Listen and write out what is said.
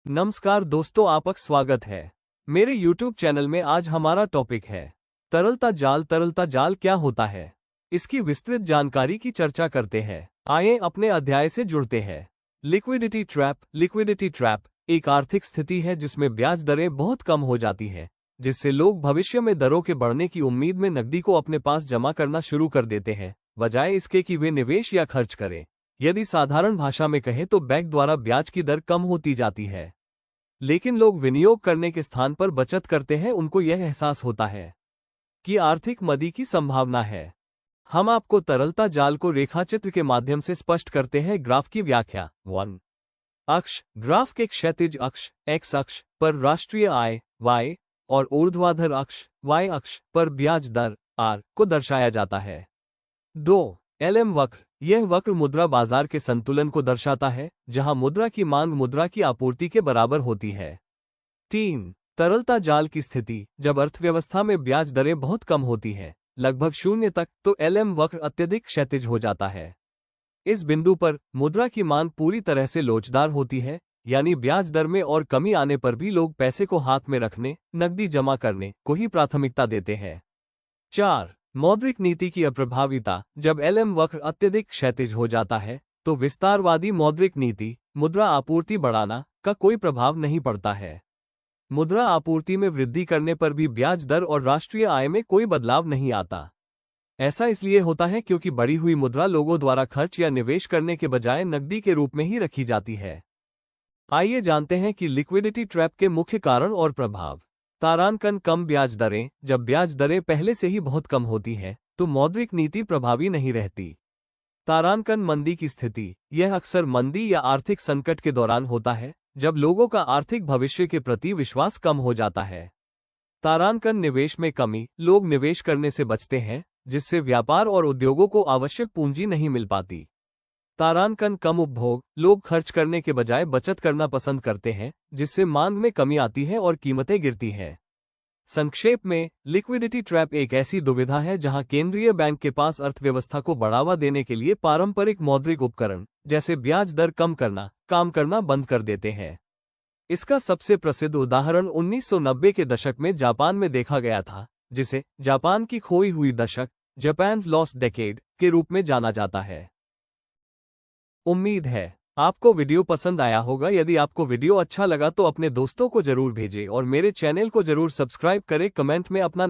नमस्कार दोस्तों, आपका स्वागत है मेरे YouTube चैनल में। आज हमारा टॉपिक है तरलता जाल। तरलता जाल क्या होता है, इसकी विस्तृत जानकारी की चर्चा करते हैं। आइए अपने अध्याय से जुड़ते हैं। Liquidity trap. लिक्विडिटी ट्रैप एक आर्थिक स्थिति है जिसमें ब्याज दरें बहुत कम हो जाती है, जिससे लोग भविष्य में दरों के बढ़ने की उम्मीद में नकदी को अपने पास जमा करना शुरू कर देते हैं, बजाय इसके कि वे निवेश या खर्च करें। यदि साधारण भाषा में कहें तो बैंक द्वारा ब्याज की दर कम होती जाती है, लेकिन लोग विनियोग करने के स्थान पर बचत करते हैं। उनको यह एहसास होता है कि आर्थिक मंदी की संभावना है। हम आपको तरलता जाल को रेखाचित्र के माध्यम से स्पष्ट करते हैं। ग्राफ की व्याख्या। 1 अक्ष। ग्राफ के क्षैतिज अक्ष एक्स अक्ष पर राष्ट्रीय आय y और ऊर्ध्वाधर अक्ष y अक्ष पर ब्याज दर r को दर्शाया जाता है। 2 LM वक्र। यह वक्र मुद्रा बाजार के संतुलन को दर्शाता है, जहां मुद्रा की मांग मुद्रा की आपूर्ति के बराबर होती है। 3 तरलता जाल की स्थिति। जब अर्थव्यवस्था में ब्याज दरें बहुत कम होती हैं, लगभग शून्य तक, तो LM वक्र अत्यधिक क्षैतिज हो जाता है। इस बिंदु पर मुद्रा की मांग पूरी तरह से लोचदार होती है, यानी ब्याज दर में और कमी आने पर भी लोग पैसे को हाथ में रखने, नकदी जमा करने को ही प्राथमिकता देते हैं। 4 मौद्रिक नीति की अप्रभाविता। जब LM वक्र अत्यधिक क्षैतिज हो जाता है, तो विस्तारवादी मौद्रिक नीति, मुद्रा आपूर्ति बढ़ाना, का कोई प्रभाव नहीं पड़ता है। मुद्रा आपूर्ति में वृद्धि करने पर भी ब्याज दर और राष्ट्रीय आय में कोई बदलाव नहीं आता। ऐसा इसलिए होता है क्योंकि बढ़ी हुई मुद्रा लोगों द्वारा खर्च या निवेश करने के बजाय नकदी के रूप में ही रखी जाती है। आइए जानते हैं कि लिक्विडिटी ट्रैप के मुख्य कारण और प्रभाव। तारांकन। कम ब्याज दरें। जब ब्याज दरें पहले से ही बहुत कम होती हैं, तो मौद्रिक नीति प्रभावी नहीं रहती। तारांकन। मंदी की स्थिति। यह अक्सर मंदी या आर्थिक संकट के दौरान होता है, जब लोगों का आर्थिक भविष्य के प्रति विश्वास कम हो जाता है। तारांकन। निवेश में कमी। लोग निवेश करने से बचते हैं, जिससे व्यापार और उद्योगों को आवश्यक पूंजी नहीं मिल पाती। तारांकन। कम उपभोग। लोग खर्च करने के बजाय बचत करना पसंद करते हैं, जिससे मांग में कमी आती है और कीमतें गिरती हैं। संक्षेप में, लिक्विडिटी ट्रैप एक ऐसी दुविधा है जहां केंद्रीय बैंक के पास अर्थव्यवस्था को बढ़ावा देने के लिए पारंपरिक मौद्रिक उपकरण, जैसे ब्याज दर कम करना, काम करना बंद कर देते हैं। इसका सबसे प्रसिद्ध उदाहरण 1990 के दशक में जापान में देखा गया था, जिसे जापान की खोई हुई दशक, जापान्स लॉस्ट डेकेड, के रूप में जाना जाता है। उम्मीद है आपको वीडियो पसंद आया होगा। यदि आपको वीडियो अच्छा लगा तो अपने दोस्तों को जरूर भेजें और मेरे चैनल को जरूर सब्सक्राइब करें। कमेंट में अपना